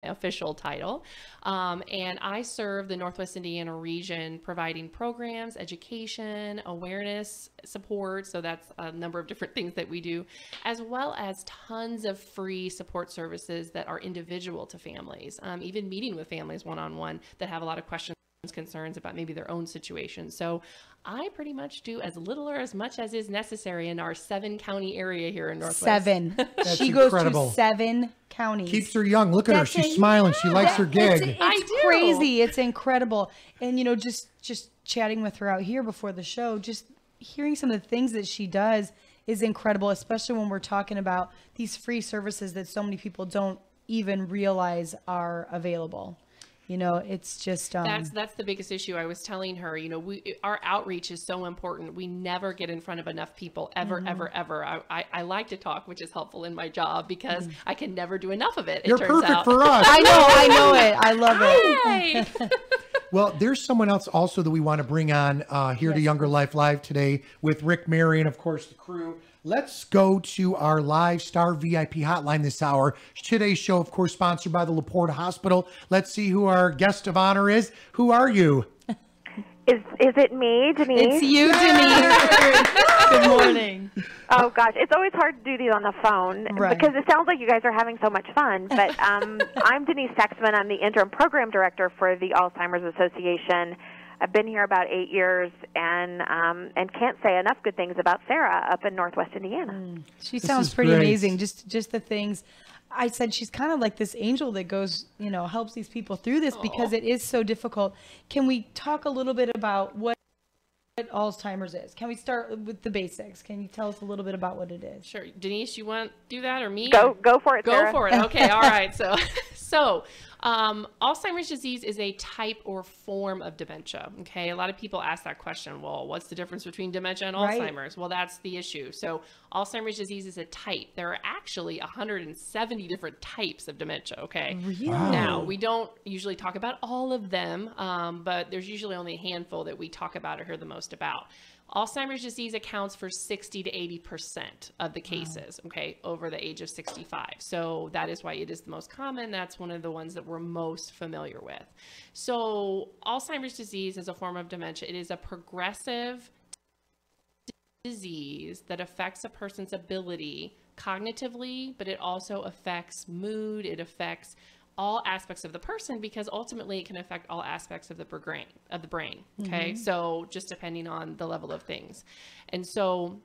official title. And I serve the Northwest Indiana region, providing programs, education, awareness, support. So that's a number of different things that we do, as well as tons of free support services that are individual to families, even meeting with families one-on-one that have a lot of questions, concerns about maybe their own situation. So I pretty much do as little or as much as is necessary in our 7-county area here in Northwest. 7. That's she incredible. goes to 7 counties. Keeps her young. Look at her. She's smiling. She likes her gig. It's crazy. It's incredible. And, just chatting with her out here before the show, just hearing some of the things that she does is incredible, especially when we're talking about these free services that so many people don't even realize are available. It's just that's the biggest issue. I was telling her, our outreach is so important. We never get in front of enough people ever. I like to talk, which is helpful in my job because I can never do enough of it. You're it turns perfect out. for us. I know it. I love it. Well, there's someone else also that we want to bring on here to Younger Life Live today with Rick, Mary, and of course the crew. Let's go to our live Star VIP hotline this hour. Today's show, of course, sponsored by the LaPorta Hospital. Let's see who our guest of honor is. Who are you? Is it me, Denise? It's you, Denise. Good morning. Oh, gosh. It's always hard to do these on the phone because it sounds like you guys are having so much fun. But I'm Denise Sexman. I'm the interim program director for the Alzheimer's Association. I've been here about 8 years and can't say enough good things about Sarah up in Northwest Indiana. She sounds pretty amazing. Just the things. I said she's kind of like this angel that goes, helps these people through this because it is so difficult. Can we talk a little bit about what Alzheimer's is? Can we start with the basics? Can you tell us a little bit about what it is? Sure. Denise, you want to do that or me? Go for it, Sarah. Go for it. Okay. All right. So Alzheimer's disease is a type or form of dementia. Okay. A lot of people ask that question. Well, what's the difference between dementia and Alzheimer's? Well, that's the issue. So Alzheimer's disease is a type. There are actually 170 different types of dementia. Okay. Really? Wow. Now, we don't usually talk about all of them, but there's usually only a handful that we talk about or hear the most about. Alzheimer's disease accounts for 60 to 80% of the cases, okay, over the age of 65. So that is why it is the most common. That's one of the ones that we're most familiar with. So Alzheimer's disease is a form of dementia. It is a progressive disease that affects a person's ability cognitively, but it also affects mood. It affects all aspects of the person because ultimately it can affect all aspects of the brain. Okay. So just depending on the level of things. And so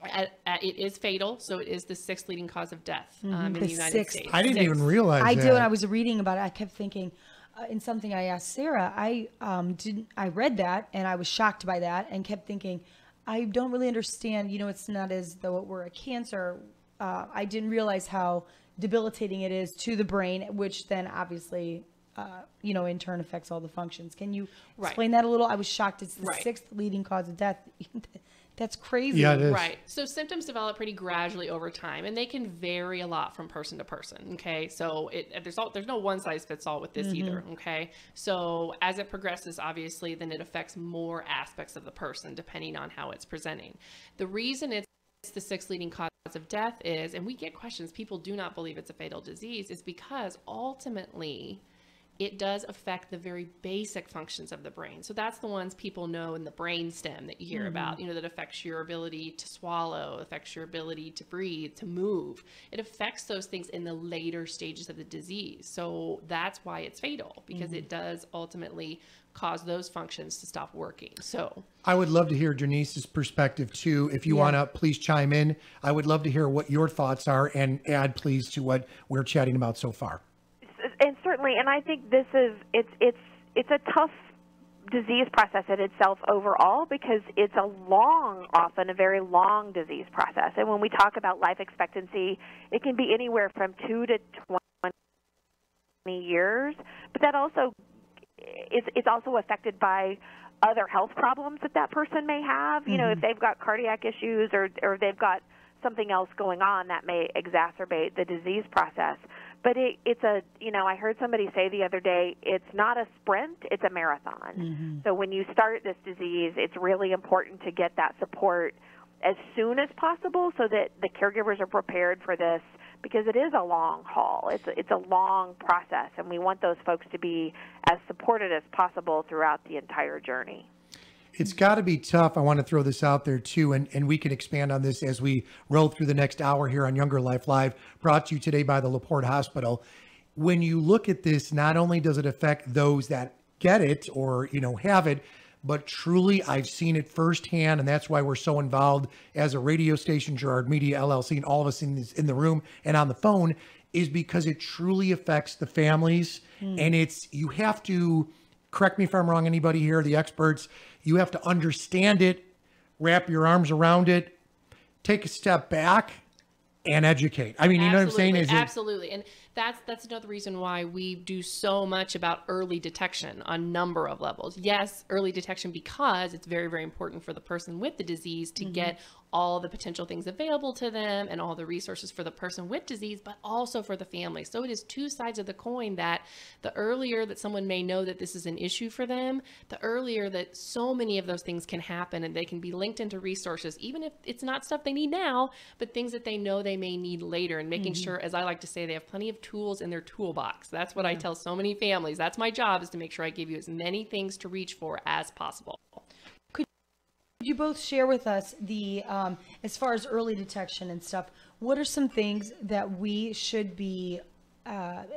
it is fatal. So it is the 6th leading cause of death in the United States. I didn't even realize I that. do. And I was reading about it. I kept thinking in something I asked Sarah, I read that and I was shocked by that and kept thinking, I don't really understand, it's not as though it were a cancer. I didn't realize how debilitating it is to the brain, which then obviously, in turn affects all the functions. Can you explain that a little? I was shocked. It's the 6th leading cause of death. That's crazy. Yeah, it is. Right. So symptoms develop pretty gradually over time, and they can vary a lot from person to person. Okay. So there's no one size fits all with this either. Okay. So as it progresses, obviously, then it affects more aspects of the person depending on how it's presenting. The reason it's the 6th leading cause of death is, and we get questions, people do not believe it's a fatal disease, is because ultimately it does affect the very basic functions of the brain. So that's the ones people know in the brain stem that you hear about, that affects your ability to swallow, affects your ability to breathe, to move. It affects those things in the later stages of the disease. So that's why it's fatal, because it does ultimately cause those functions to stop working. So I would love to hear Denise's perspective too. If you want to please chime in, I would love to hear what your thoughts are and add please to what we're chatting about so far. And certainly, and I think this is, it's a tough disease process in itself overall because it's often a very long disease process. And when we talk about life expectancy, it can be anywhere from 2 to 20 years, but that also it's also affected by other health problems that person may have. If they've got cardiac issues or they've got something else going on that may exacerbate the disease process. But I heard somebody say the other day, it's not a sprint, it's a marathon. So when you start this disease, it's really important to get that support as soon as possible so that the caregivers are prepared for this because it is a long haul. It's a long process, and we want those folks to be as supported as possible throughout the entire journey. It's got to be tough. I want to throw this out there too, and we can expand on this as we roll through the next hour here on Younger Life Live, brought to you today by the LaPorte Hospital. When you look at this, not only does it affect those that get it or, have it, but truly I've seen it firsthand, and that's why we're so involved as a radio station, Gerard Media LLC, and all of us in the room and on the phone, is because it truly affects the families. And you have to, correct me if I'm wrong, anybody here, the experts, you have to understand it, wrap your arms around it, take a step back, and educate. I mean, you know what I'm saying? Absolutely. And that's another reason why we do so much about early detection on a number of levels. Yes, early detection, because it's very, very important for the person with the disease to get all the potential things available to them and all the resources for the person with disease, but also for the family. So it is two sides of the coin, that the earlier that someone may know that this is an issue for them, the earlier that so many of those things can happen, and they can be linked into resources, even if it's not stuff they need now, but things that they know they may need later, and making sure, as I like to say, they have plenty of tools in their toolbox. That's what I tell so many families. That's my job, is to make sure I give you as many things to reach for as possible. Could you both share with us the, as far as early detection and stuff, what are some things that we should be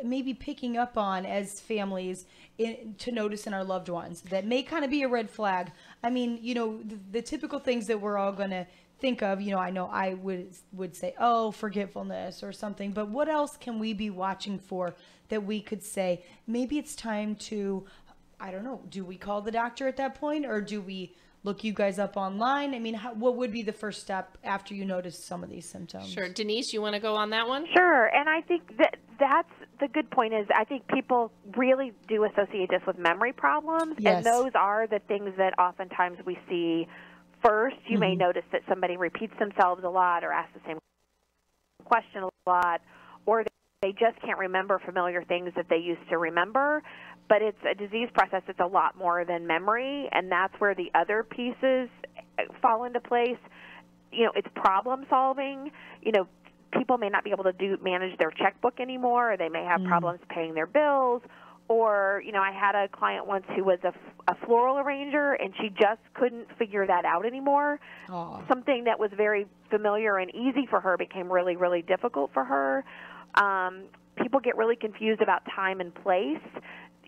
maybe picking up on as families to notice in our loved ones that may kind of be a red flag? I mean, the typical things that we're all going to think of, I know I would say, oh, forgetfulness or something, but what else can we be watching for that we could say, maybe it's time to, I don't know, do we call the doctor at that point, or do we look you guys up online? I mean, what would be the first step after you notice some of these symptoms? Sure. Denise, you want to go on that one? Sure. And I think that's the good point, is I think people really do associate this with memory problems. Yes. And those are the things that oftentimes we see first. You may notice that somebody repeats themselves a lot, or asks the same question a lot, or they just can't remember familiar things that they used to remember. But it's a disease process that's a lot more than memory, and that's where the other pieces fall into place. It's problem solving. People may not be able to manage their checkbook anymore, or they may have problems paying their bills. Or, I had a client once who was a floral arranger, and she just couldn't figure that out anymore. Aww. Something that was very familiar and easy for her became really, really difficult for her. People get really confused about time and place.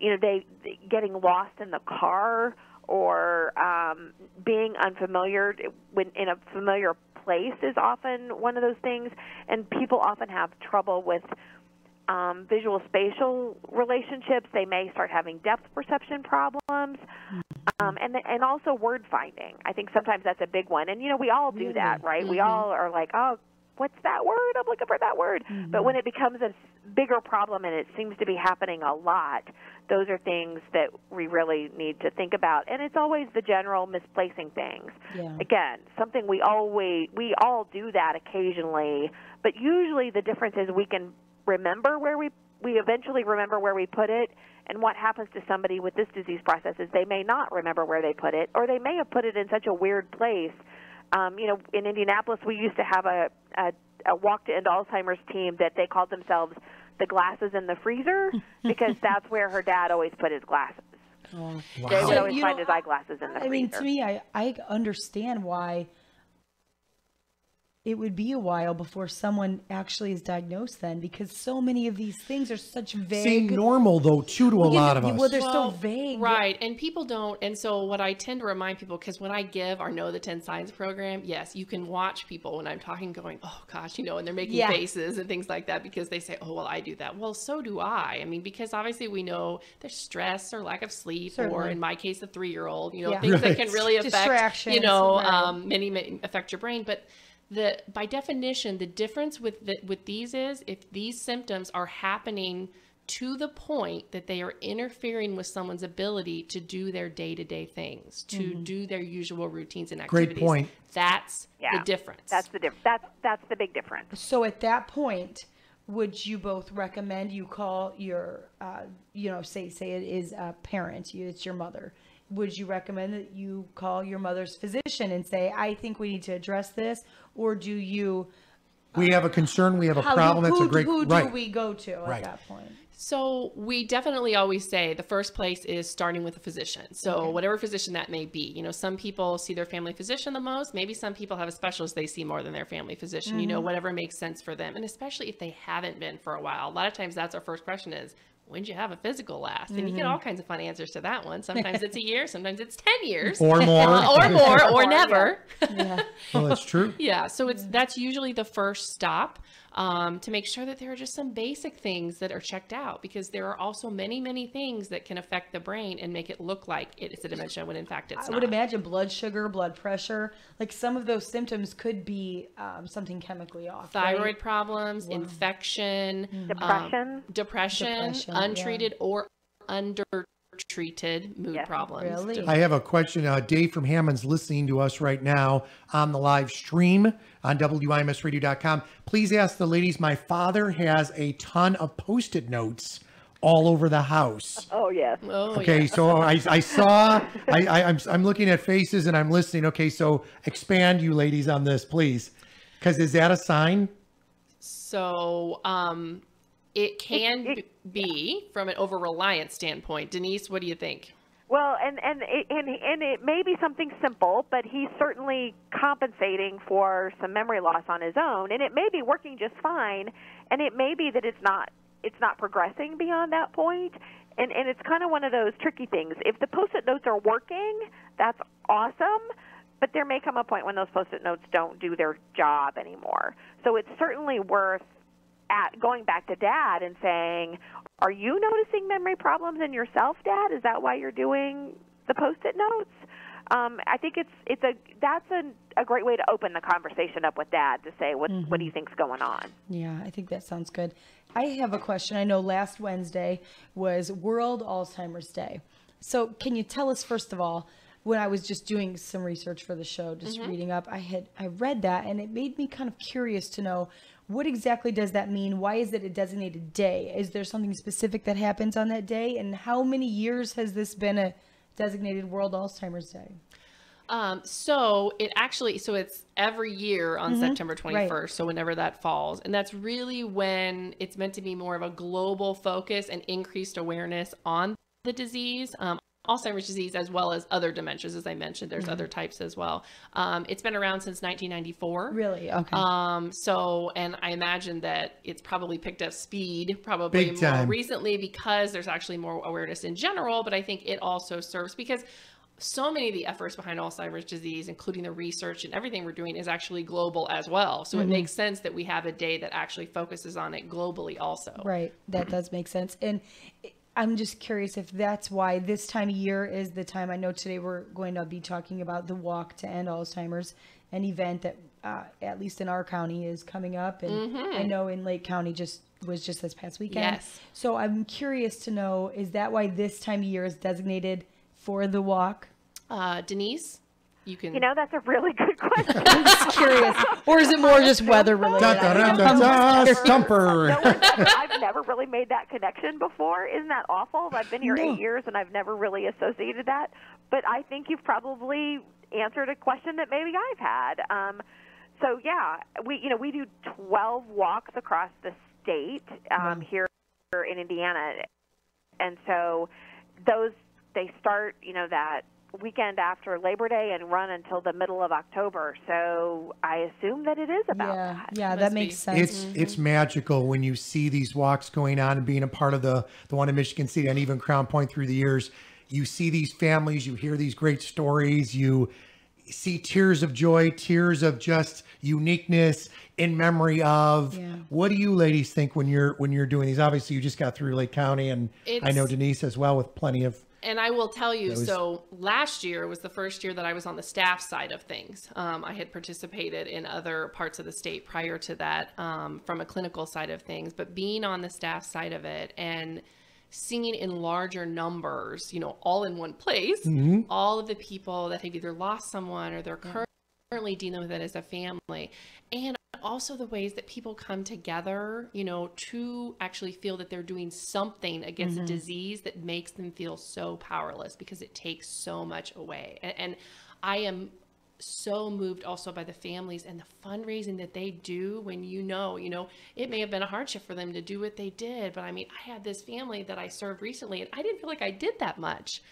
They getting lost in the car, or being unfamiliar when in a familiar place is often one of those things. And people often have trouble with visual spatial relationships. They may start having depth perception problems, and also word finding. I think sometimes that's a big one. And we all do that, right? We all are like, oh, what's that word? I'm looking for that word. But when it becomes a bigger problem, and it seems to be happening a lot, those are things that we really need to think about. And it's always the general misplacing things. Yeah. Again, something we all do that occasionally, but usually the difference is we can remember where we eventually remember where we put it. And what happens to somebody with this disease process is they may not remember where they put it, or they may have put it in such a weird place. In Indianapolis, we used to have a walk to end Alzheimer's team that they called themselves the glasses in the freezer, because that's where her dad always put his glasses. Oh. Wow. They would always find his eyeglasses in the freezer. I mean, to me, I understand why it would be a while before someone actually is diagnosed then, because so many of these things are such vague. Seem normal, though, too, to a lot of us. Well, they're so vague. Right. And people don't. And so what I tend to remind people, because when I give our Know the 10 Signs program, yes, you can watch people when I'm talking going, oh, gosh, and they're making faces and things like that, because they say, oh, well, I do that. Well, so do I. I mean, because obviously we know there's stress or lack of sleep, or in my case, a 3-year-old, things that can really affect, many affect your brain. But by definition, the difference with these is if these symptoms are happening to the point that they are interfering with someone's ability to do their day-to-day things, to do their usual routines and activities. Great point. That's the difference. That's the that's the big difference. So at that point, would you both recommend you call your, say it is a parent, it's your mother. Would you recommend that you call your mother's physician and say, I think we need to address this? Or do you We have a concern, we have a How problem. do, That's a great who do right. we go to Right. at that point? So we definitely always say the first place is starting with a physician. So whatever physician that may be, you know, some people see their family physician the most. Maybe some people have a specialist they see more than their family physician, you know, whatever makes sense for them. And especially if they haven't been for a while, a lot of times that's our first question is, when did you have a physical last? And you get all kinds of fun answers to that one. Sometimes it's a year, sometimes it's 10 years. Or more. Or more, or never. Yeah. Well, that's true. Yeah, so that's usually the first stop, to make sure that there are just some basic things that are checked out, because there are also many, many things that can affect the brain and make it look like it's a dementia when in fact it's I not. would imagine blood sugar, blood pressure, like some of those symptoms could be something chemically off. Thyroid right? problems, infection, Depression. Depression, untreated or undertreated mood problems. Really? I have a question. Dave from Hammond's listening to us right now on the live stream on WIMSradio.com. Please ask the ladies. My father has a ton of Post-it notes all over the house. Oh, yes. Oh, Okay, yeah. so I saw. I'm looking at faces and I'm listening. Okay, so expand, you ladies, on this, please, because is that a sign? So it can be from an over-reliance standpoint. Denise, what do you think? Well, and it may be something simple, but he's certainly compensating for some memory loss on his own, and it may be working just fine, and it may be that it's not progressing beyond that point, and it's kind of one of those tricky things. If the Post-it notes are working, that's awesome, but there may come a point when those Post-it notes don't do their job anymore. So it's certainly worth going back to Dad and saying, are you noticing memory problems in yourself, Dad? Is that why you're doing the Post-it notes? I think that's a great way to open the conversation up with Dad to say, what do you think's going on? Yeah, I think that sounds good. I have a question. I know last Wednesday was World Alzheimer's Day. So can you tell us, first of all, when I was just doing some research for the show, just reading up, I read that, and it made me kind of curious to know, what exactly does that mean? Why is it a designated day? Is there something specific that happens on that day? And how many years has this been a designated World Alzheimer's Day? So it's every year on September 21st. Right. So whenever that falls, and that's really when it's meant to be more of a global focus and increased awareness on the disease. Alzheimer's disease, as well as other dementias, as I mentioned. There's other types as well. It's been around since 1994. Really? Okay. So, and I imagine that it's probably picked up speed probably more recently because there's actually more awareness in general, but I think it also serves because so many of the efforts behind Alzheimer's disease, including the research and everything we're doing, is actually global as well. So it makes sense that we have a day that actually focuses on it globally also. Right. That does make sense. And I'm just curious if that's why this time of year is the time. I know today we're going to be talking about the Walk to End Alzheimer's, an event that at least in our county is coming up. And I know in Lake County was just this past weekend. Yes. So I'm curious to know, is that why this time of year is designated for the walk? Denise? You can. You know, that's a really good question. I'm just curious. Or is it more just weather related? Stumper. No, I've never really made that connection before. Isn't that awful? I've been here 8 years and I've never really associated that. But I think you've probably answered a question that maybe I've had. So yeah, we do 12 walks across the state here in Indiana, and so they start that weekend after Labor Day and run until the middle of October. So I assume that it is about that. Yeah, that makes sense. It's magical when you see these walks going on and being a part of the one in Michigan City and even Crown Point through the years. You see these families, you hear these great stories, you see tears of joy, tears of just uniqueness in memory of. What do you ladies think when you're doing these? Obviously you just got through Lake County, and I know Denise as well, with plenty of. And I will tell you, so last year was the first year that I was on the staff side of things. I had participated in other parts of the state prior to that, from a clinical side of things, but being on the staff side of it and seeing in larger numbers, all in one place, all of the people that have either lost someone or they're currently dealing with it as a family, and also the ways that people come together, to actually feel that they're doing something against a disease that makes them feel so powerless because it takes so much away. And I am so moved also by the families and the fundraising that they do when it may have been a hardship for them to do what they did. But I mean, I had this family that I served recently and I didn't feel like I did that much.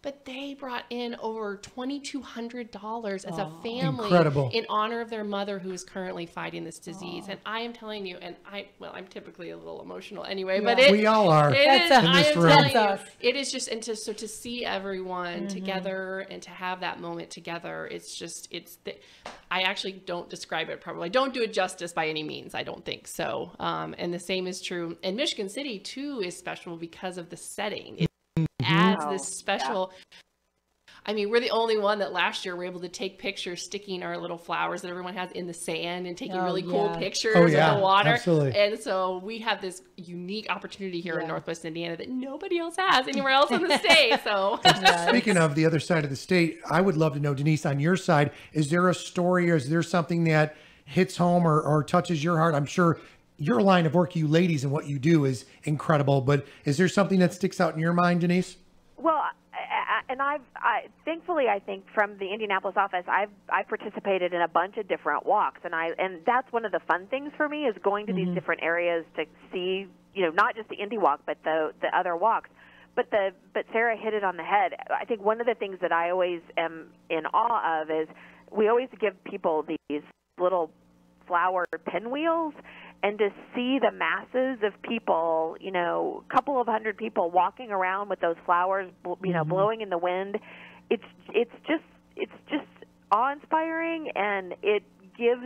But they brought in over $2,200 as a family incredible. in honor of their mother who is currently fighting this disease. And I am telling you, I'm typically a little emotional anyway, but we all are. It is just, and to see everyone together and to have that moment together, I actually don't describe it properly. I don't do it justice by any means. I don't think so. And the same is true. And Michigan City too is special because of the setting. Adds this special. I mean, we're the only one that last year were able to take pictures sticking our little flowers that everyone has in the sand and taking really cool pictures of the water. Absolutely. And so we have this unique opportunity here in Northwest Indiana that nobody else has anywhere else in the state. So speaking of the other side of the state, I would love to know, Denise, on your side, is there a story or is there something that hits home or touches your heart? I'm sure your line of work, you ladies, and what you do is incredible, but is there something that sticks out in your mind, Denise? Well, and thankfully, I think from the Indianapolis office, I've participated in a bunch of different walks, and that's one of the fun things for me is going to these different areas to see, not just the Indy Walk, but the other walks. But Sarah hit it on the head. I think one of the things that I always am in awe of is we always give people these little flower pinwheels. And to see the masses of people, a couple of hundred people walking around with those flowers, blowing in the wind, it's just awe-inspiring, and it gives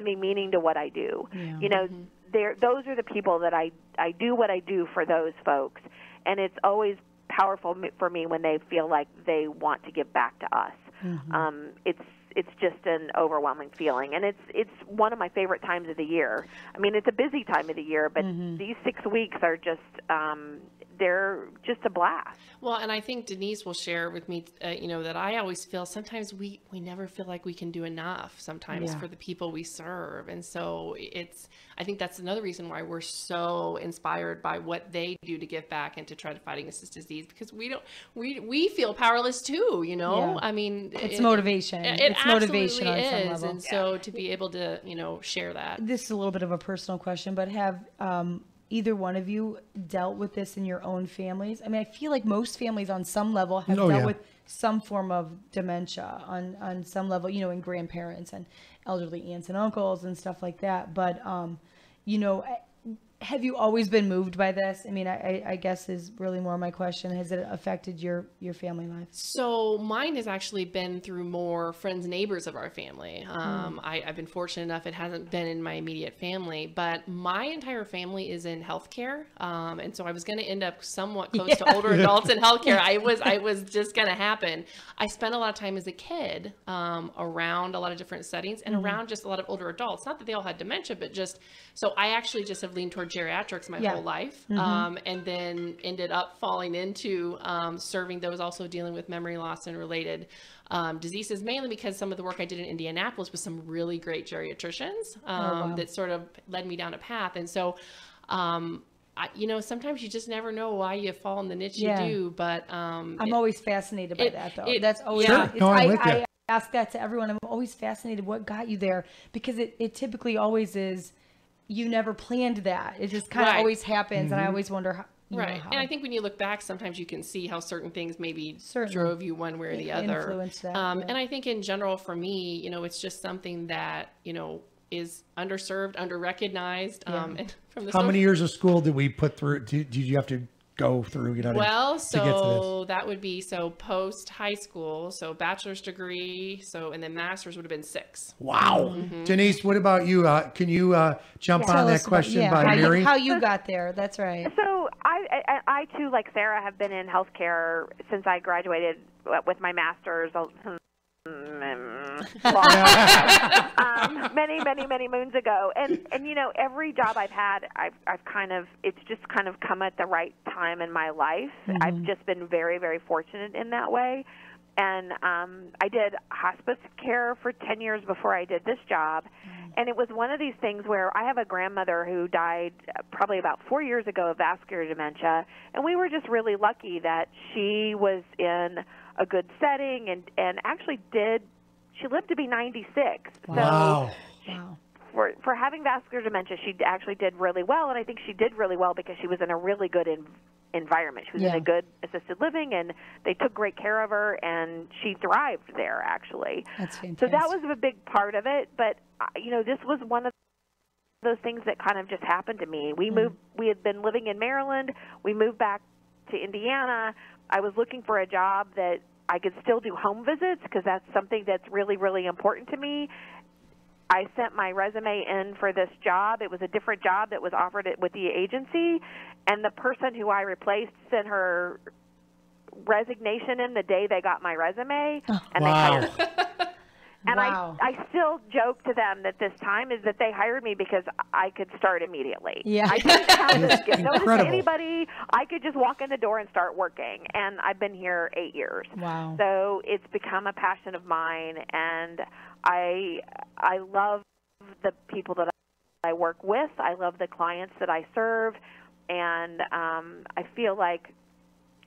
me meaning to what I do. Yeah. Those are the people that I do what I do for those folks, and it's always powerful for me when they feel like they want to give back to us. It's just an overwhelming feeling, and it's one of my favorite times of the year. I mean, it's a busy time of the year, but these 6 weeks are just they're just a blast. Well, and I think Denise will share with me, that I always feel sometimes we never feel like we can do enough sometimes for the people we serve. And so I think that's another reason why we're so inspired by what they do to give back and to try to fight against this disease, because we feel powerless too, Yeah. I mean, it's motivation. It's motivation on some level. And so to be able to, share that. This is a little bit of a personal question, but have either one of you dealt with this in your own families? I mean, I feel like most families on some level have dealt with some form of dementia on some level, in grandparents and elderly aunts and uncles and stuff like that. But, have you always been moved by this? I mean, I guess is really more my question. Has it affected your family life? So mine has actually been through more friends and neighbors of our family. I've been fortunate enough it hasn't been in my immediate family, but my entire family is in healthcare. And so I was going to end up somewhat close to older adults in healthcare. I was just going to happen. I spent a lot of time as a kid around a lot of different settings and around just a lot of older adults. Not that they all had dementia, but so I actually just have leaned toward geriatrics my whole life, and then ended up falling into serving those also dealing with memory loss and related diseases, mainly because some of the work I did in Indianapolis with some really great geriatricians that sort of led me down a path. And so sometimes you just never know why you fall in the niche you do, but I'm always fascinated by that, though. That's always I ask that to everyone. I'm always fascinated what got you there, because it typically always is you never planned that. It just kind of always happens, and I always wonder how. How. And I think when you look back, sometimes you can see how certain things maybe drove you one way or the other. Influenced that, And I think in general for me, it's just something that, is underserved, underrecognized. And from How many years of school did we put through? Did you have to go through, to get to this? That would be post high school, so bachelor's degree, and then master's would have been 6. Wow. Denise, what about you? Can you jump on that question by Mary? How you got there? That's right. So I too, like Sarah, have been in healthcare since I graduated with my master's. Many moons ago, and every job I've had, I've kind of, it's just kind of come at the right time in my life. I've just been very, very fortunate in that way. And I did hospice care for 10 years before I did this job, And it was one of these things where I have a grandmother who died probably about 4 years ago of vascular dementia, and we were just really lucky that she was in a good setting and actually she lived to be 96. Wow. Wow. For having vascular dementia, she actually did really well, and I think she did really well because she was in a really good environment. She was in a good assisted living, and they took great care of her, and she thrived there, actually. That's fantastic. So that was a big part of it, but, this was one of those things that kind of just happened to me. We had been living in Maryland. We moved back to Indiana. I was looking for a job that I could still do home visits because that's something that's really, really important to me. I sent my resume in for this job. It was a different job that was offered with the agency, and the person who I replaced sent her resignation in the day they got my resume, and they hired me. And I still joke to them that this time is that they hired me because I could start immediately. Yeah. I didn't have to give notice to Incredible. anybody. I could just walk in the door and start working, and I've been here 8 years. Wow. So it's become a passion of mine, and I love the people that I work with. I love the clients that I serve, and I feel like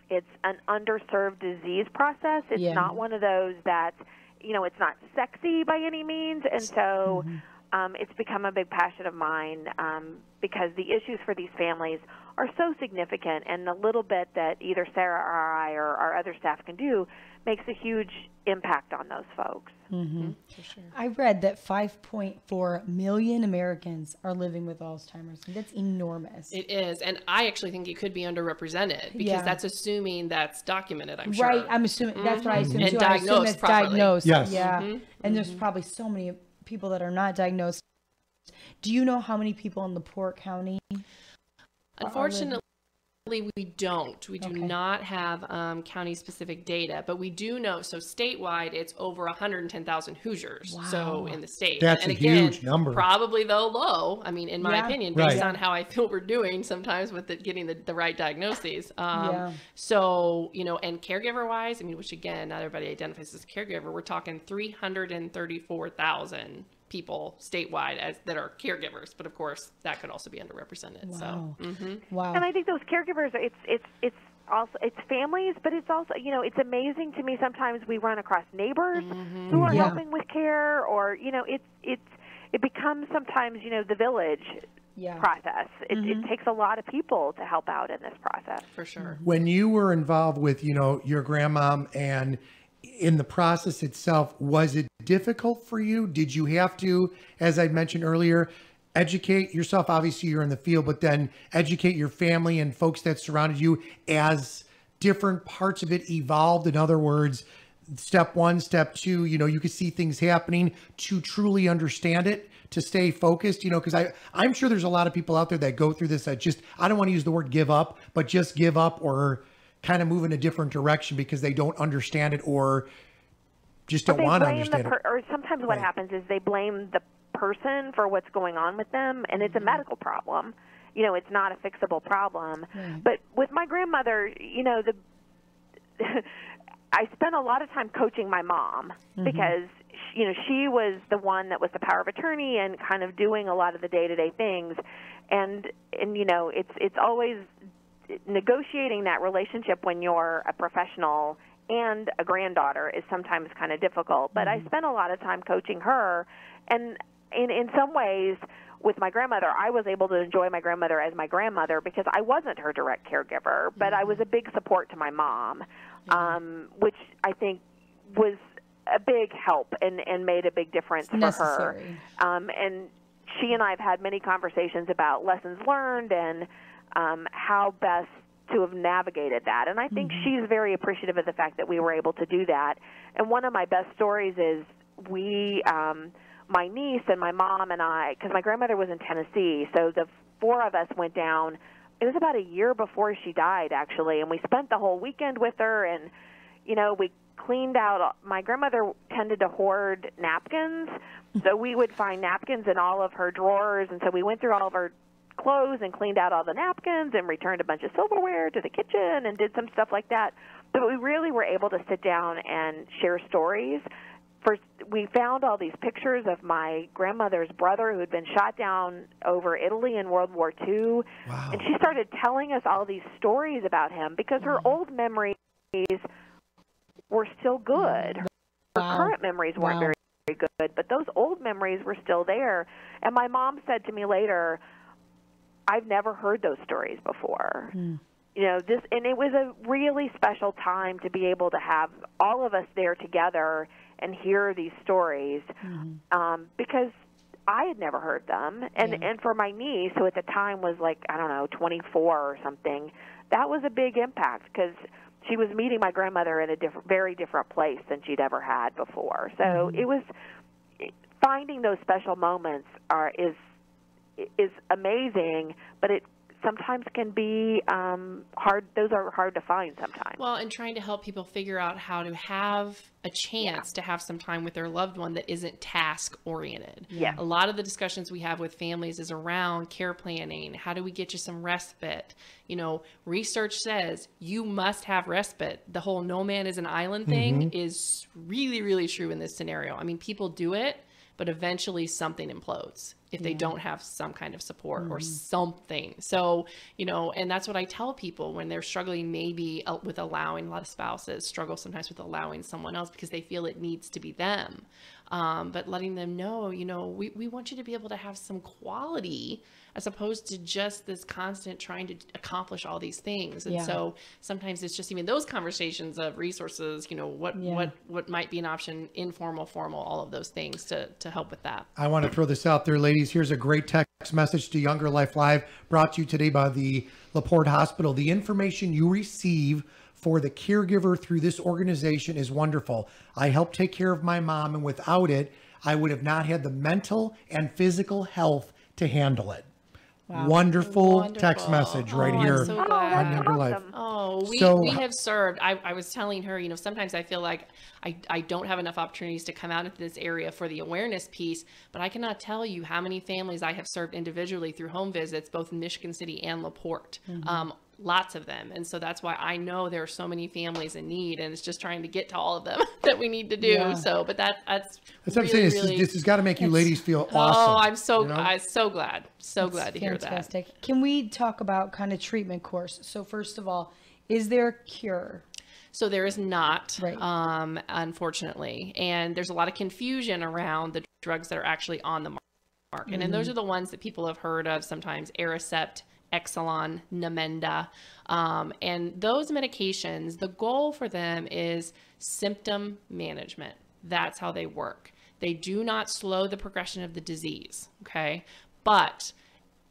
it's an underserved disease process. It's not one of those that, it's not sexy by any means, and so it's become a big passion of mine because the issues for these families are so significant, and the little bit that either Sarah or I or our other staff can do makes a huge impact on those folks. For sure. I read that 5.4 million Americans are living with Alzheimer's. That's enormous. It is, and I actually think it could be underrepresented because that's assuming that's documented, I'm sure. Right, I'm assuming, that's what I assume And too. diagnosed I assume it's properly. diagnosed. Yes. Yeah. And there's probably so many people that are not diagnosed. Do you know how many people in LaPorte County? Unfortunately, we don't. We do not have county-specific data, but we do know. So statewide, it's over 110,000 Hoosiers. So in the state, That's and a again, huge number. Probably though low. I mean, in my opinion, based Right. on how I feel we're doing sometimes with getting the right diagnoses. So and caregiver-wise, I mean, which again, not everybody identifies as a caregiver. We're talking 334,000 people statewide that are caregivers, but of course that could also be underrepresented. Wow. So Wow. And I think those caregivers, it's also, it's families, but it's also, it's amazing to me sometimes we run across neighbors who are helping with care, or it becomes sometimes the village process. It takes a lot of people to help out in this process. for sure. When you were involved with, your grandmom and in the process itself, was it difficult for you? Did you have to, as I mentioned earlier, educate yourself? Obviously, you're in the field, but then educate your family and folks that surrounded you as different parts of it evolved. In other words, step one, step two, you could see things happening to truly understand it, to stay focused, because I'm sure there's a lot of people out there that go through this that just, I don't want to use the word give up, but just give up or kind of move in a different direction because they don't understand it or just don't want to understand it. Or sometimes what happens is they blame the person for what's going on with them, and it's a medical problem. It's not a fixable problem. But with my grandmother, I spent a lot of time coaching my mom because she was the one that was the power of attorney and kind of doing a lot of the day-to-day things, and it's always negotiating that relationship when you're a professional and a granddaughter is sometimes kind of difficult. But I spent a lot of time coaching her, and in some ways with my grandmother, I was able to enjoy my grandmother as my grandmother because I wasn't her direct caregiver, but I was a big support to my mom, which I think was a big help and made a big difference for her. And she and I have had many conversations about lessons learned and how best to have navigated that. And I think she's very appreciative of the fact that we were able to do that. And one of my best stories is my niece and my mom and I, because my grandmother was in Tennessee, so the four of us went down. It was about a year before she died, actually, and we spent the whole weekend with her, and, we cleaned out. My grandmother tended to hoard napkins, so we would find napkins in all of her drawers, and so we went through all of her clothes and cleaned out all the napkins and returned a bunch of silverware to the kitchen and did some stuff like that. But we really were able to sit down and share stories we found all these pictures of my grandmother's brother who had been shot down over Italy in World War II. Wow. And she started telling us all these stories about him because her old memories were still good. Her current memories weren't very good, but those old memories were still there. And my mom said to me later, I've never heard those stories before. You know, and it was a really special time to be able to have all of us there together and hear these stories, because I had never heard them. And for my niece, who at the time was like, I don't know, 24 or something, that was a big impact because she was meeting my grandmother in a very different place than she'd ever had before. So it was, finding those special moments is amazing, but it sometimes can be hard. Those are hard to find sometimes. Well, and trying to help people figure out how to have a chance to have some time with their loved one that isn't task oriented. A lot of the discussions we have with families is around care planning. How do we get you some respite? You know, research says you must have respite. The whole no man is an island thing is really, really true in this scenario. I mean, people do it, but eventually something implodes if they don't have some kind of support or something. So, you know, and that's what I tell people when they're struggling, maybe with allowing, a lot of spouses struggle sometimes with allowing someone else because they feel it needs to be them. But letting them know, you know, we want you to be able to have some quality as opposed to just this constant trying to accomplish all these things. And so sometimes it's just even those conversations of resources, you know, what might be an option, informal, formal, all of those things to help with that. I want to throw this out there, ladies. Here's a great text message to Younger Life Live, brought to you today by the LaPorte Hospital. The information you receive for the caregiver through this organization is wonderful. I helped take care of my mom, and without it, I would have not had the mental and physical health to handle it. Wow. Wonderful text message right here. I'm so glad. On Younger Life. Oh, we have served. I was telling her, you know, sometimes I feel like I don't have enough opportunities to come out into this area for the awareness piece, but I cannot tell you how many families I have served individually through home visits, both in Michigan City and LaPorte. Lots of them. And so that's why I know there are so many families in need, and it's just trying to get to all of them that we need to do. So, but that's what I'm saying. Really, this has got to make you ladies feel awesome. Oh, I'm so glad. So glad to hear that. Can we talk about kind of treatment course? So first of all, is there a cure? So there is not, unfortunately. And there's a lot of confusion around the drugs that are actually on the market. And those are the ones that people have heard of sometimes: Aricept, Exelon, Namenda. And those medications, the goal for them is symptom management. That's how they work. They do not slow the progression of the disease, okay? But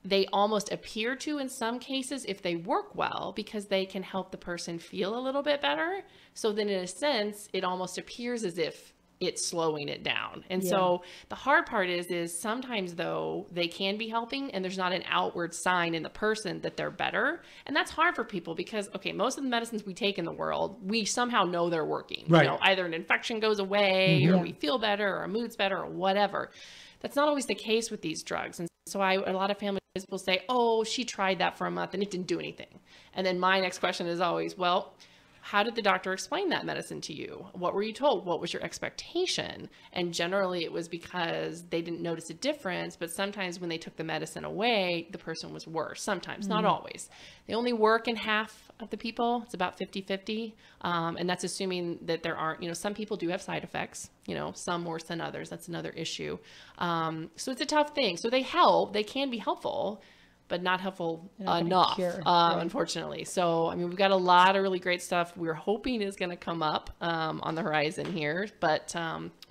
they almost appear to in some cases if they work well, because they can help the person feel a little bit better. So then in a sense, it almost appears as if it's slowing it down. And so the hard part is sometimes though they can be helping and there's not an outward sign in the person that they're better. And that's hard for people because, okay, most of the medicines we take in the world, we somehow know they're working. You know, either an infection goes away or we feel better or our mood's better or whatever. That's not always the case with these drugs. And so a lot of families will say, oh, she tried that for a month and it didn't do anything. And then my next question is always, well, how did the doctor explain that medicine to you? What were you told? What was your expectation? And generally it was because they didn't notice a difference, but sometimes when they took the medicine away, the person was worse. Sometimes, not always. They only work in half of the people. It's about 50-50. And that's assuming that there aren't, you know, some people do have side effects, you know, some worse than others. That's another issue. So it's a tough thing. So they help, they can be helpful, but not helpful enough, unfortunately. So, I mean, we've got a lot of really great stuff we're hoping is going to come up on the horizon here, but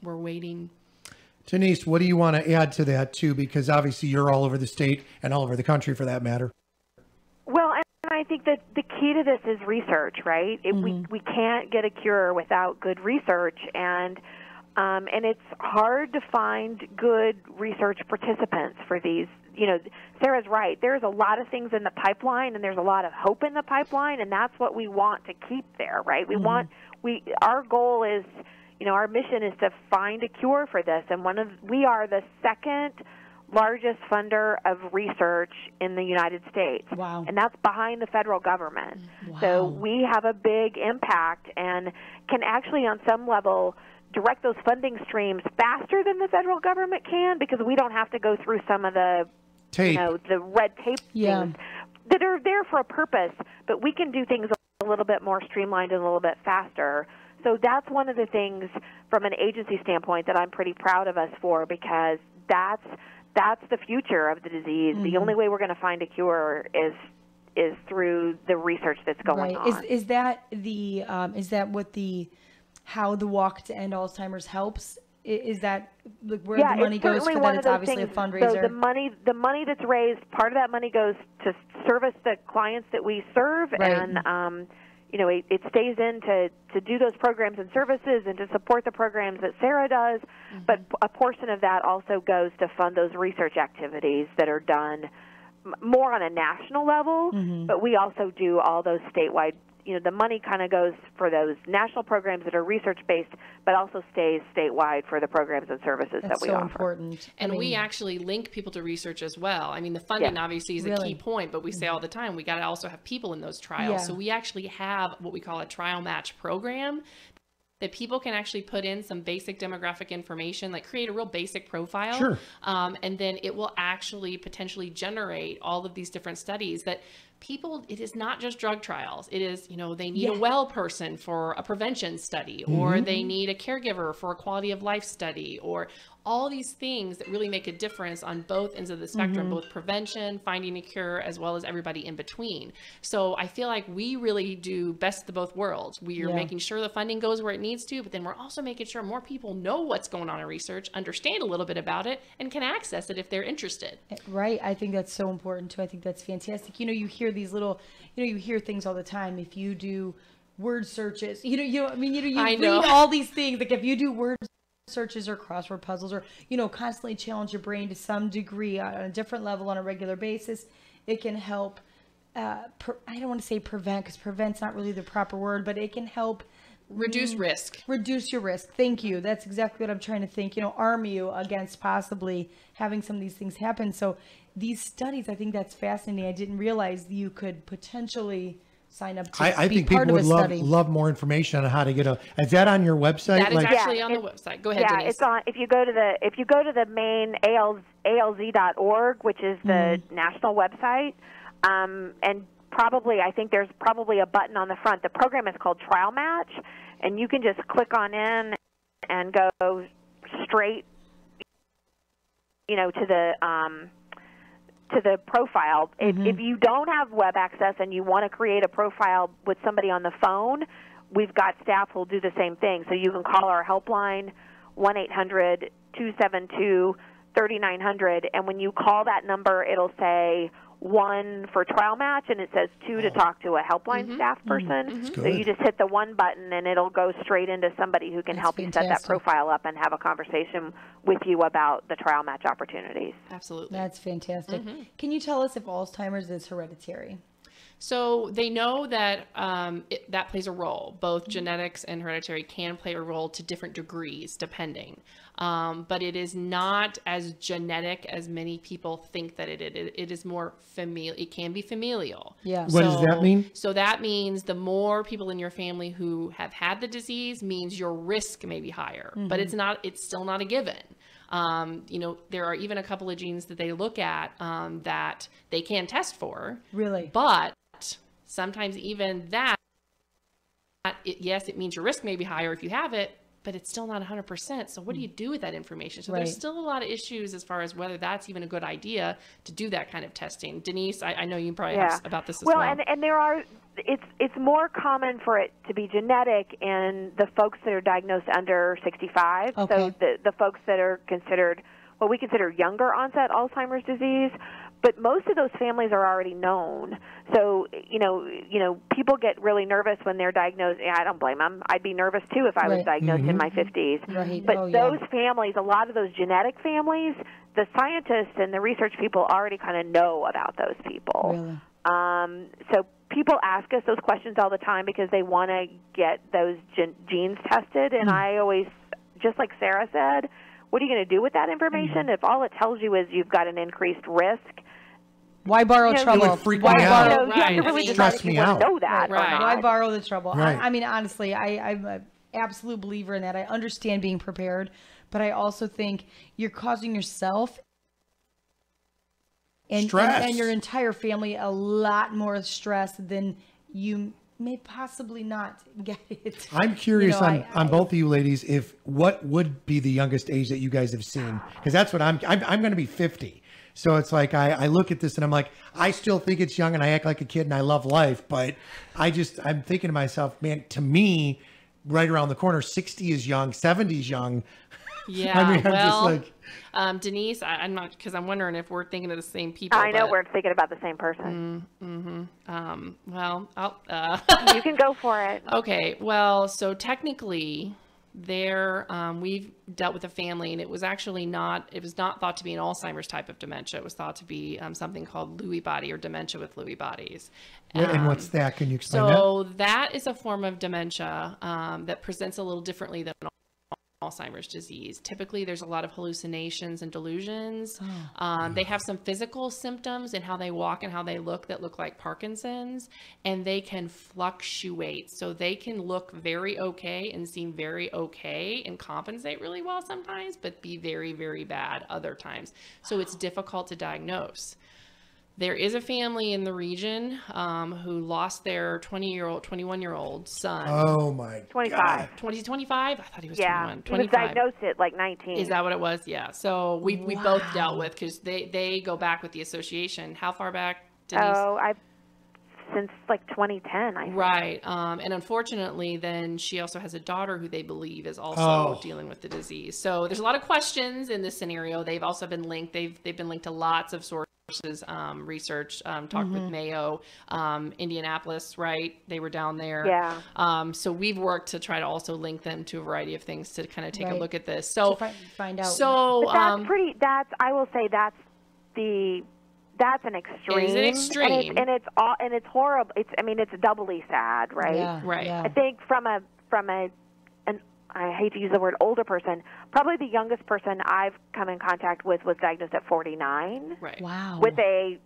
we're waiting. Denise, what do you want to add to that too? Because obviously you're all over the state and all over the country for that matter. Well, and I think that the key to this is research, right? We can't get a cure without good research, and it's hard to find good research participants for these. You know, Sarah's right. There's a lot of things in the pipeline, and there's a lot of hope in the pipeline, and that's what we want to keep there, right? Our goal is, you know, our mission is to find a cure for this, and we are the second largest funder of research in the United States. Wow. And that's behind the federal government. Wow. So we have a big impact and can actually on some level direct those funding streams faster than the federal government can, because we don't have to go through some of the tape. The red tape things that are there for a purpose, but we can do things a little bit more streamlined and a little bit faster. So that's one of the things from an agency standpoint that I'm pretty proud of us for, because that's the future of the disease. The only way we're going to find a cure is through the research that's going on. Is that what how the Walk to End Alzheimer's helps? Is that where the money goes for that? It's obviously a fundraiser. So the money that's raised, part of that money goes to service the clients that we serve, and it stays in to do those programs and services and to support the programs that Sarah does. But a portion of that also goes to fund those research activities that are done more on a national level. But we also do all those statewide. The money kind of goes for those national programs that are research-based, but also stays statewide for the programs and services that we offer. That's so important. And we actually link people to research as well. I mean, the funding obviously is a key point, but we say all the time, we got to also have people in those trials. So we actually have what we call a trial match program that people can actually put in some basic demographic information, like create a real basic profile. Sure. And then it will actually potentially generate all of these different studies that people, it is not just drug trials. It is, they need a well person for a prevention study, or they need a caregiver for a quality of life study, or all these things that really make a difference on both ends of the spectrum, both prevention, finding a cure, as well as everybody in between. So I feel like we really do best of both worlds. We are making sure the funding goes where it needs to, but then we're also making sure more people know what's going on in research, understand a little bit about it, and can access it if they're interested. Right. I think that's so important too. I think that's fantastic. You hear these little, you hear things all the time. If you do word searches, you read all these things. Like if you do word searches or crossword puzzles, or constantly challenge your brain to some degree on a different level on a regular basis, it can help I don't want to say prevent, because prevent's not really the proper word, but it can help reduce your risk. Thank you. That's exactly what I'm trying to think. Arm you against possibly having some of these things happen. So these studies, I think that's fascinating. I didn't realize you could potentially sign up to I be think part people of would a study. love more information on how to get is that on your website? That is actually on the website. Go ahead, Denise. It's on. If you go to the main alz.org, which is the national website, and I think there's probably a button on the front. The program is called Trial Match, and you can just click on in and go straight, to the profile. If you don't have web access and you want to create a profile with somebody on the phone, we've got staff who'll do the same thing. So you can call our helpline, 1-800-272-3900, and when you call that number, it'll say 1 for Trial Match, and it says 2 to talk to a helpline staff person. So you just hit the 1 button, and it'll go straight into somebody who can help you set that profile up and have a conversation with you about the Trial Match opportunities. Absolutely. That's fantastic. Can you tell us if Alzheimer's is hereditary? So they know that that plays a role. Both genetics and hereditary can play a role to different degrees, depending. But it is not as genetic as many people think that it is. It is more familial. It can be familial. Yeah. What does that mean? So that means the more people in your family who have had the disease means your risk may be higher. But it's still not a given. There are even a couple of genes that they look at that they can test for. Really? But sometimes even that, yes, it means your risk may be higher if you have it, but it's still not 100%. So what do you do with that information? So there's still a lot of issues as far as whether that's even a good idea to do that kind of testing. Denise, I know you probably have about this as well. Well, and there are, it's more common for it to be genetic in the folks that are diagnosed under 65. Okay. So the folks that are considered, what we consider younger onset Alzheimer's disease. But most of those families are already known. So, people get really nervous when they're diagnosed. Yeah, I don't blame them. I'd be nervous, too, if I was diagnosed in my 50s. Right. But those families, a lot of those genetic families, the scientists and the research people already kind of know about those people. Really? So people ask us those questions all the time because they want to get those genes tested. And I always, just like Sarah said, what are you going to do with that information? If all it tells you is you've got an increased risk, why borrow trouble? It would freak me out. You have to really decide if you want to know that or not. Why borrow the trouble? Right. I mean, honestly, I'm absolute believer in that. I understand being prepared, but I also think you're causing yourself and your entire family a lot more stress than you may possibly not get it. I'm curious on both of you ladies, if what would be the youngest age that you guys have seen? Because that's what I'm going to be 50. So it's like, I look at this and I'm like, I still think it's young and I act like a kid and I love life. But I'm thinking to myself, man, to me, right around the corner, 60 is young, 70 is young. Yeah. I mean, I'm well, just like, Denise, I'm not, because I'm wondering if we're thinking of the same people. I know we're thinking about the same person. Well, I'll, You can go for it. Okay. Well, so technically we've dealt with a family and it was not thought to be an Alzheimer's type of dementia. It was thought to be something called Lewy body or dementia with Lewy bodies. and what's that? Can you explain that? So that is a form of dementia that presents a little differently than Alzheimer's disease. Typically, there's a lot of hallucinations and delusions. They have some physical symptoms in how they walk and how they look that look like Parkinson's, and they can fluctuate. So they can look very okay and seem very okay and compensate really well sometimes, but be very, very bad other times. So it's difficult to diagnose. There is a family in the region who lost their 21-year-old son. Oh my 25. God. 25? I thought he was Yeah. 21. He was 25. diagnosed at like 19. Is that what it was? Yeah. So we both dealt with, because they go back with the association. How far back, Denise? Oh, since like 2010, I think. Right. And unfortunately, then she also has a daughter who they believe is also dealing with the disease. So there's a lot of questions in this scenario. They've also been linked. They've been linked to lots of sources, research, talked with Mayo, Indianapolis, right? They were down there. Yeah. So we've worked to try to also link them to a variety of things to kind of take a Right. look at this. So To find out. So But I will say that's an extreme. It is an extreme. And it's horrible. It's doubly sad, right? Yeah, Right. yeah. I think from an I hate to use the word older person, probably the youngest person I've come in contact with was diagnosed at 49 right. Wow. with a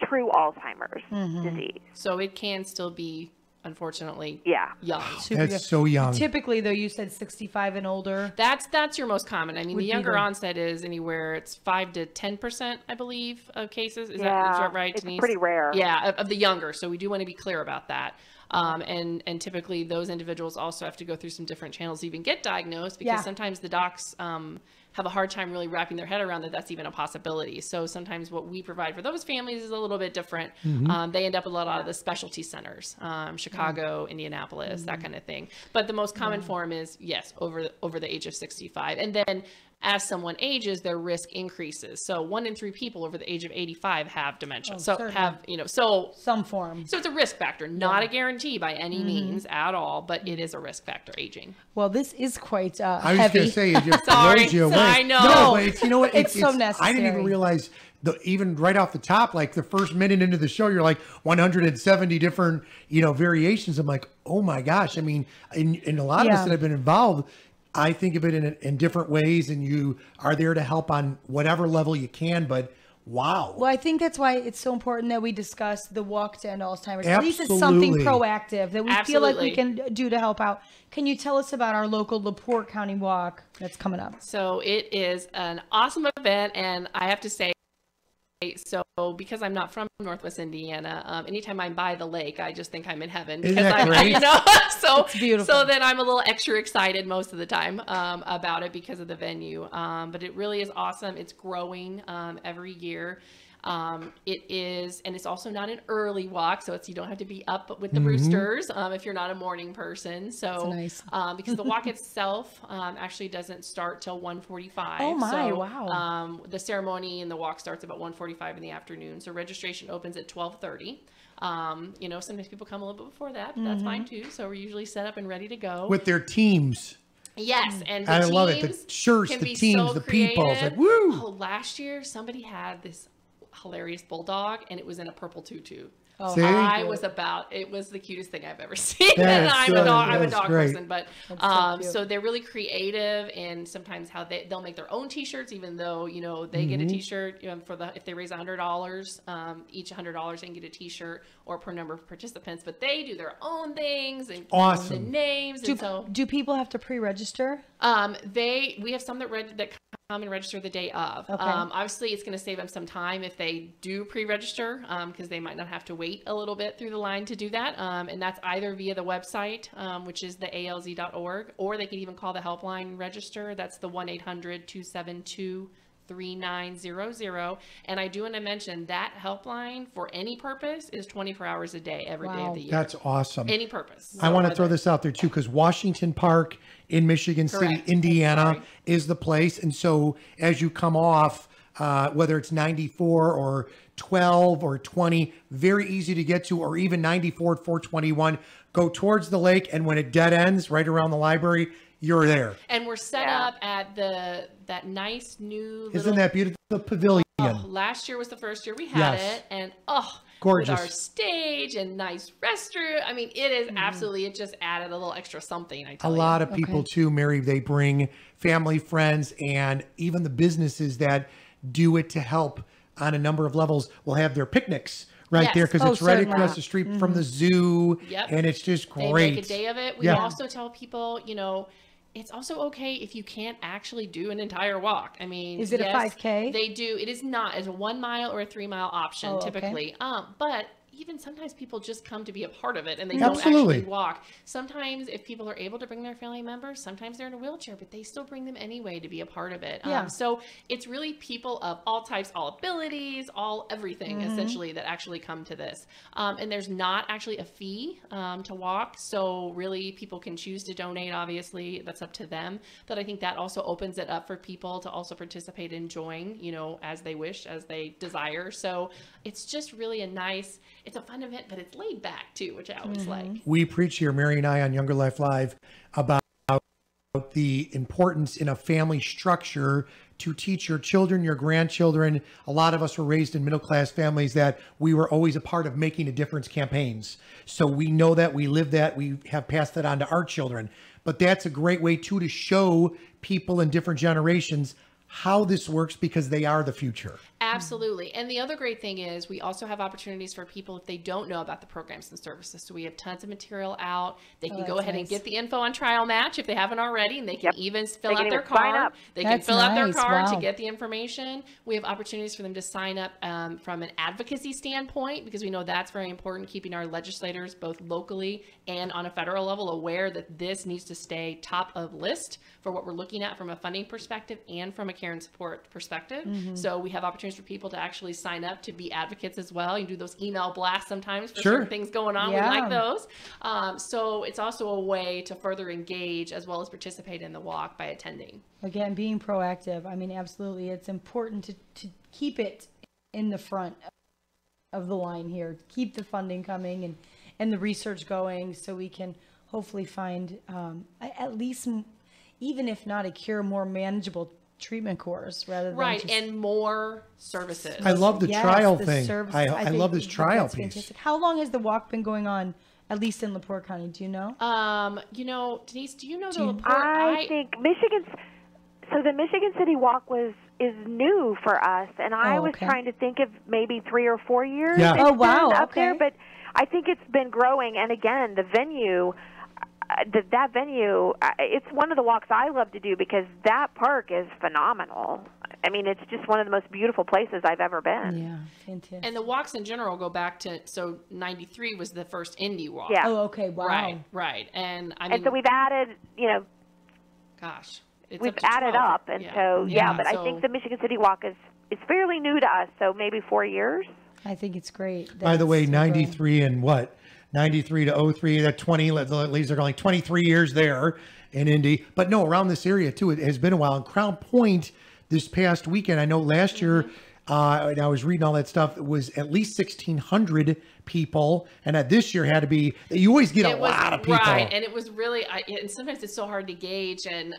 true Alzheimer's disease. So it can still be, unfortunately, Yeah. young. That's so young. Typically, though, you said 65 and older. That's your most common. I mean, the Would be younger the- onset is anywhere, it's 5 to 10%, I believe, of cases. Is Yeah, that right, it's Denise? pretty rare. Yeah, of the younger. So we do want to be clear about that. And typically those individuals also have to go through some different channels to even get diagnosed, because Yeah. sometimes the docs have a hard time really wrapping their head around that that's even a possibility. So sometimes what we provide for those families is a little bit different. They end up with a lot of the specialty centers, Chicago, Indianapolis, that kind of thing. But the most common form is, yes, over the age of 65. And then as someone ages, their risk increases. So 1 in 3 people over the age of 85 have dementia. So certainly. have, Some form. so it's a risk factor, not a guarantee by any means at all, but it is a risk factor, aging. Well, this is quite I was heavy. going to say, it just Sorry. blows you away. I know. No, but it's, you know what? It's so I didn't necessary. even realize, even right off the top, like the first minute into the show, you're like 170 different, variations. I'm like, oh my gosh. I mean, in a lot of us that have been involved, I think of it in different ways, and you are there to help on whatever level you can, but wow. Well, I think that's why it's so important that we discuss the walk to end Alzheimer's. At least it's something Absolutely. proactive that we feel like we Absolutely. can do to help out. Can you tell us about our local LaPorte County walk that's coming up? So it is an awesome event, and I have to say, so because I'm not from Northwest Indiana, anytime I'm by the lake, I just think I'm in heaven. Isn't Because that great? so It's beautiful. So then I'm a little extra excited most of the time about it because of the venue. But it really is awesome. It's growing every year. It is, and it's also not an early walk, so you don't have to be up with the roosters if you're not a morning person. So That's nice. because the walk itself actually doesn't start till 1:45. Oh my, so, wow. The ceremony and the walk starts about 1:45 in the afternoon. So registration opens at 12:30. Sometimes people come a little bit before that, but that's fine too. So we're usually set up and ready to go. With their teams. Yes, and the I teams love it. The shirts, can the be teams, so the people. It's like, creative. woo! Oh, last year somebody had this hilarious bulldog, and it was in a purple tutu. See? It was the cutest thing I've ever seen. That's And I'm good. a That's dog great. person, but so cute. so they're really creative, and sometimes how they'll make their own T-shirts, even though they get a T-shirt if they raise $100, each $100 they can get a T-shirt or per number of participants. But they do their own things and Awesome. the names. Do people have to pre-register? We have some that come and register the day of. Okay. Obviously, it's going to save them some time if they do pre-register, because they might not have to wait a little bit through the line to do that. And that's either via the website, which is the alz.org, or they can even call the helpline and register. That's the 1-800-272-3900. And I do want to mention that helpline for any purpose is 24 hours a day, every day of the year. That's awesome. Any purpose. I want to throw this out there too, because Washington Park in Michigan City, Correct. Indiana is the place. And so as you come off, whether it's 94 or 12 or 20, very easy to get to, or even 94 at 421, go towards the lake. And when it dead ends right around the library, you're there. And we're set up at that nice new little... Isn't that beautiful? The pavilion. Oh, last year was the first year we had it, and gorgeous. With our stage and nice restroom. I mean, it is absolutely, it just added a little extra something, I tell you. A lot of people too, Mary, they bring family, friends, and even the businesses that do it to help on a number of levels will have their picnics right there, because it's right across the street from the zoo. Yep. And it's just great. They make a day of it. We also tell people, it's also okay if you can't actually do an entire walk. I mean, is it a 5K? They do. It is not. It's a 1 mile or a 3 mile option typically. But even sometimes people just come to be a part of it and they don't actually walk. Sometimes if people are able to bring their family members, sometimes they're in a wheelchair, but they still bring them anyway to be a part of it. So it's really people of all types, all abilities, everything essentially that actually come to this. And there's not actually a fee to walk. So really people can choose to donate. Obviously that's up to them. But I think that also opens it up for people to also participate and join, as they wish, as they desire. So it's just really it's a fun event, but it's laid back too, which I always like. We preach here, Mary and I, on Younger Life Live about the importance in a family structure to teach your children, your grandchildren. A lot of us were raised in middle-class families that we were always a part of making a difference campaigns. So we know that, we live that, we have passed that on to our children. But that's a great way too to show people in different generations how this works, because they are the future. Absolutely. And the other great thing is we also have opportunities for people if they don't know about the programs and services. So we have tons of material out. They can go ahead and get the info on Trial Match if they haven't already, and they can even fill out their card. They can fill out their card to get the information. We have opportunities for them to sign up from an advocacy standpoint, because we know that's very important, keeping our legislators both locally and on a federal level aware that this needs to stay top of list for what we're looking at from a funding perspective and from a care and support perspective. So we have opportunities for people to actually sign up to be advocates as well. You do those email blasts sometimes for certain things going on. We like those. So it's also a way to further engage as well as participate in the walk by attending. Again, being proactive. I mean, absolutely. It's important to keep it in the front of the line here. Keep the funding coming and the research going, so we can hopefully find at least, even if not a cure, more manageable treatment course rather than and more services. I love the trial thing. I love this trial piece. Fantastic. How long has the walk been going on, at least in LaPorte County? Do you know? Denise, do you know the LaPorte? I think the Michigan City Walk is new for us, and I was trying to think of maybe 3 or 4 years. Yeah. It's been up there, but I think it's been growing. And again, the venue. That venue, it's one of the walks I love to do, because that park is phenomenal. I mean, it's just one of the most beautiful places I've ever been. Yeah, fantastic. And the walks in general go back to, 93 was the first Indy walk. Yeah. Oh, okay, wow. Right. And I mean, and so we've added, gosh, we've added up. And but I think the Michigan City Walk is fairly new to us, so maybe 4 years. I think it's great. By the way, 93 and what? 93 to 03, that 20, leaves are like 23 years there in Indy. But no, around this area too, it has been a while. And Crown Point this past weekend, I know last year, and I was reading all that stuff, it was at least 1,600 people, and that this year had to be, you always get a lot of people. Right, and it was really, and sometimes it's so hard to gauge, and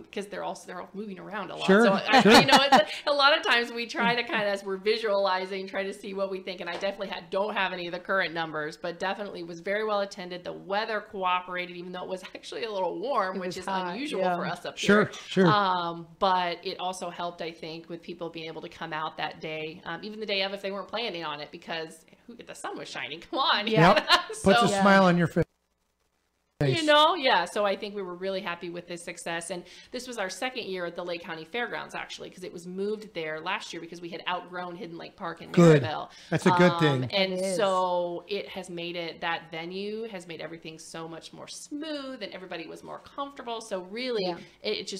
because they're all moving around a lot. Sure, so sure. you know, a lot of times we try to kind of, as we're visualizing, try to see what we think. And I definitely don't have any of the current numbers, but definitely was very well attended. The weather cooperated, even though it was actually a little warm, which is hot, unusual yeah. for us up Sure, here. sure. But it also helped, I think, with people being able to come out that day, even the day of if they weren't planning on it, because the sun was shining. Come on. Yeah. Yep. So- Puts a smile on your face. you know, yeah. So I think we were really happy with this success. And this was our second year at the Lake County Fairgrounds, actually, because it was moved there last year because we had outgrown Hidden Lake Park in Good. Maryville. That's a good thing. And It is. so it has made it, that venue has made everything so much more smooth, and everybody was more comfortable. So really, Yeah.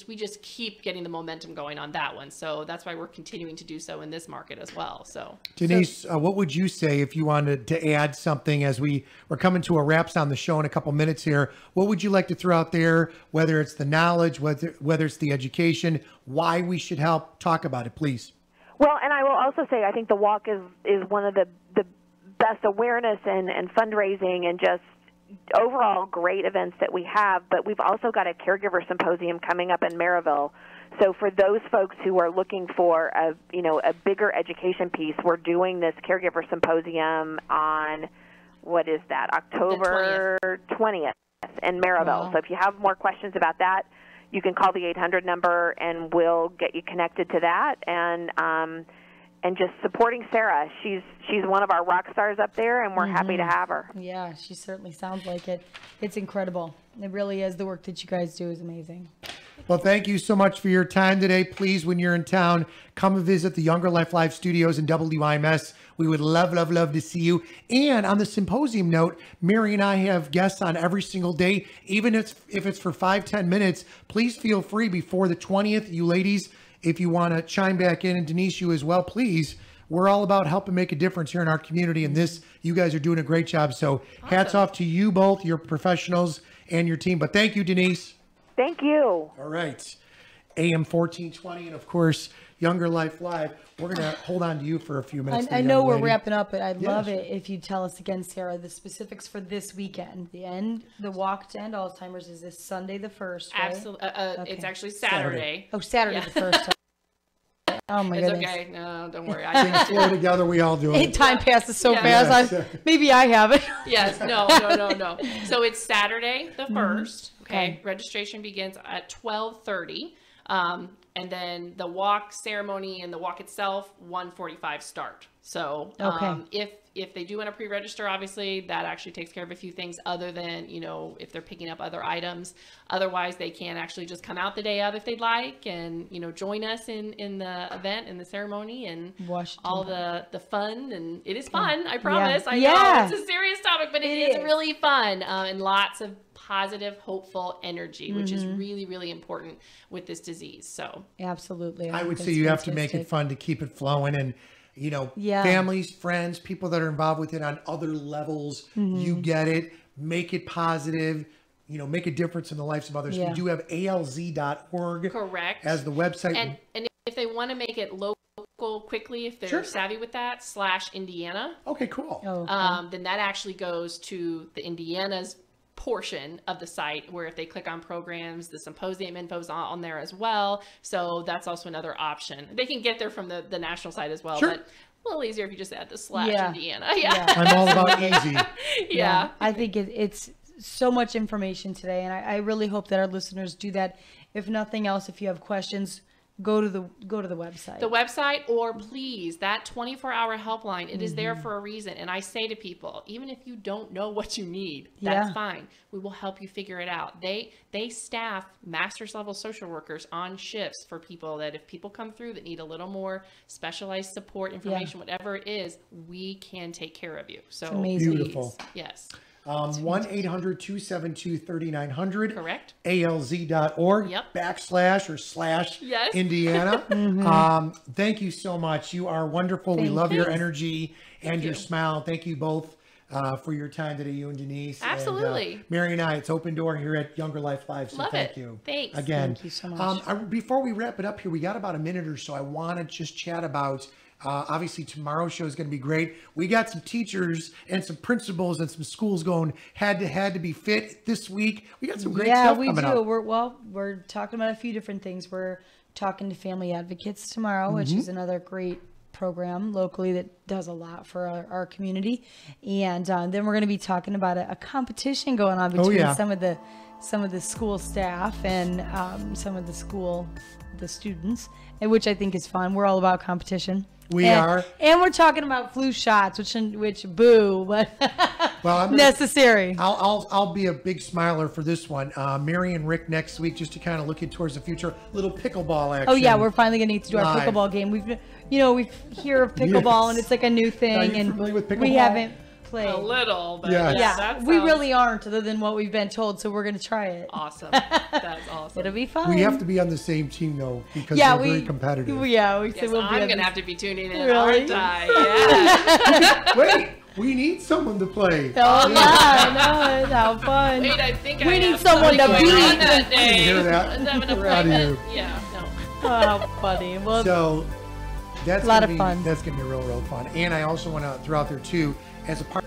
we just keep getting the momentum going on that one. So that's why we're continuing to do so in this market as well. So Denise, what would you say if you wanted to add something as we're coming to a wraps on the show in a couple minutes here? What would you like to throw out there, whether it's the knowledge, whether it's the education, why we should help? Talk about it, please. Well, and I will also say I think the walk is one of the best awareness and fundraising and just overall great events that we have. But we've also got a caregiver symposium coming up in Maryville. So for those folks who are looking for a bigger education piece, we're doing this caregiver symposium on, what is that, October 20th in Maryville. Wow. So if you have more questions about that, you can call the 800 number and we'll get you connected to that. And just supporting Sarah. She's one of our rock stars up there, and we're happy to have her. Yeah, she certainly sounds like it. It's incredible. It really is. The work that you guys do is amazing. Well, thank you so much for your time today. Please, when you're in town, come and visit the Younger Life Live studios in WIMS. We would love, love, love to see you. And on the symposium note, Mary and I have guests on every single day, even if it's for 5-10 minutes. Please feel free before the 20th, you ladies, if you want to chime back in, and Denise, you as well, please. We're all about helping make a difference here in our community, and this, you guys are doing a great job. So hats off to you both, your professionals and your team. But thank you, Denise. Thank you. All right. AM 1420, and of course, Younger Life Live. We're going to hold on to you for a few minutes. I know we're wrapping up, but I'd love sure. it if you tell us again, Sarah, the specifics for this weekend. The walk to end Alzheimer's is this Sunday the 1st, right? absolutely, Okay. it's actually Saturday. Oh, Saturday Yeah. the 1st. Oh my It's goodness. okay. No, don't worry. Things flow together. We all do it. Time passes so Yeah. fast. Yes. Maybe I have it. Yes, no. So it's Saturday the 1st. Okay. Registration begins at 12:30. And then the walk ceremony and the walk itself, 1:45 start. So if they do want to pre-register, obviously that actually takes care of a few things other than, if they're picking up other items. Otherwise, they can actually just come out the day of if they'd like and, join us in the event and the ceremony and Washington. all the fun. And it is fun, I promise. I Yeah. know it's a serious topic, but it is is. really fun and lots of positive, hopeful energy, which is really, really important with this disease. So Absolutely. I would think say it's you have to make it fantastic. fun to keep it flowing, and Yeah. families, friends, people that are involved with it on other levels, you get it. Make it positive. Make a difference in the lives of others. Yeah. We do have alz.org correct. as the website. And if they want to make it local quickly, if they're Sure. savvy with that, /Indiana, Okay, cool. Oh, then that actually goes to the Indiana's portion of the site, where if they click on programs, the symposium info is on there as well. So that's also another option. They can get there from the national site as well, Sure. but a little easier if you just add the Yeah. /Indiana. Yeah. I'm all about easy. Yeah. I think it's so much information today, and I really hope that our listeners do that. If nothing else, if you have questions, go to the website. The website, or please, that 24-hour helpline, it is there for a reason. And I say to people, even if you don't know what you need, that's Yeah. fine. We will help you figure it out. They staff master's level social workers on shifts for people that, if people come through that need a little more specialized support, information, whatever it is, we can take care of you. So amazing. Beautiful. yes, 1-800-272-3900. correct. alz.org Yep. // Yes. Indiana. Thank you so much. You are wonderful. We love your energy and your smile. Thank you both for your time today, you and Denise. Absolutely. And, Mary and I, it's open door here at Younger Life Live. So Love thank it. you. Thanks. Again. Thank you so much. Before we wrap it up here, we got about a minute or so. I want to just chat about Obviously, tomorrow's show is going to be great. We got some teachers and some principals and some schools going head to be fit this week. We got some great stuff coming up. We're talking about a few different things. We're talking to Family Advocates tomorrow, which is another great program locally that does a lot for our community. And then we're going to be talking about a competition going on between some of the school staff and some of the students, and which I think is fun. We're all about competition. We are. And we're talking about flu shots, which boo, but necessary. I'll be a big smiler for this one. Mary and Rick next week, just to kind of look towards the future. Little pickleball action. Oh yeah, we're finally going to need to do our pickleball game. We hear of pickleball and it's like a new thing. Are you familiar with pickleball? We haven't played. A little, but we really aren't, other than what we've been told. So we're going to try it. Awesome. That's awesome. It'll be fun. We have to be on the same team though, because we're very competitive. We say I'm going to have to be tuning in, really? aren't I? Yeah. Wait, we need someone to play. Oh yeah, how fun. Wait, I think we need someone to beat. That day. You hear that? We're out of here. Yeah, no. Oh, how funny. Well, so that's a lot of fun. That's going to be real fun. And I also want to throw out there too, as a part.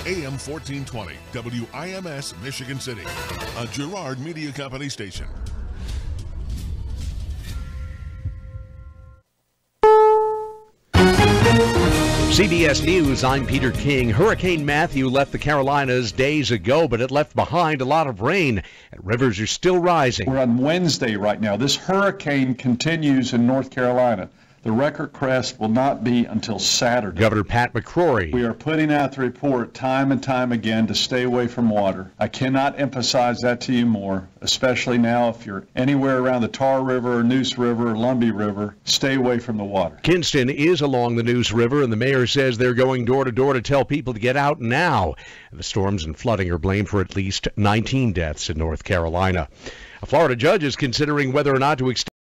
AM 1420, WIMS, Michigan City, a Girard Media Company station. CBS News, I'm Peter King. Hurricane Matthew left the Carolinas days ago, but it left behind a lot of rain, and rivers are still rising. We're on Wednesday right now. This hurricane continues in North Carolina. The record crest will not be until Saturday. Governor Pat McCrory. We are putting out the report time and time again to stay away from water. I cannot emphasize that to you more, especially now if you're anywhere around the Tar River, Neuse River, Lumbee River, stay away from the water. Kinston is along the Neuse River, and the mayor says they're going door to door to tell people to get out now. The storms and flooding are blamed for at least 19 deaths in North Carolina. A Florida judge is considering whether or not to extend